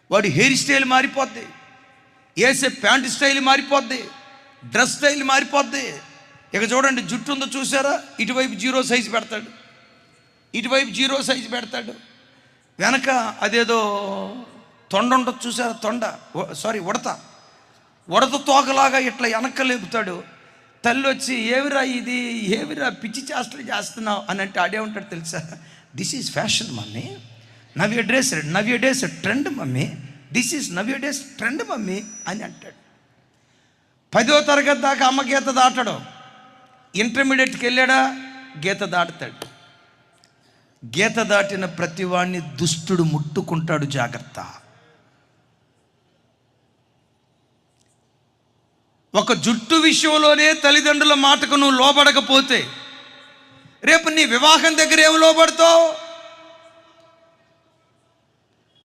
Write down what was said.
వాడి hair style మారిపోద్ది, వేసే ప్యాంట్ స్టైల్ మారిపోద్ది, డ్రెస్ స్టైల్ మారిపోద్ది. ఇక చూడండి, జుట్టు ఉందో చూసారా, ఇటువైపు 0 సైజు పెడతాడు, ఇటువైపు 0 సైజు పెడతాడు, వెనక అదేదో తొండ ఉంటుంది చూసారా, ఉడత తోకలాగా ఇట్లా వెనక లేపుతాడు. తల్లి వచ్చి ఏవిరా పిచ్చి చేష్టలు చేస్తున్నావు అని అంటే ఆడే ఉంటాడు తెలుసా, this is fashion mummy, now you days trend mummy, this is now you days trend mummy అని అంటాడు. 10వ తరగతి దాకా అమ్మ గీత దాటడం, ఇంటర్మీడియట్కి వెళ్ళాడా గీత దాటుతాడు. గీత దాటిన ప్రతి వాడిని దుష్టుడు ముట్టుకుంటాడు, జాగ్రత్త. ఒక జుట్టు విషయంలోనే తల్లిదండ్రుల మాటకు నువ్వు లోబడకపోతే రేపు నీ వివాహం దగ్గర ఏం లోబడతావు?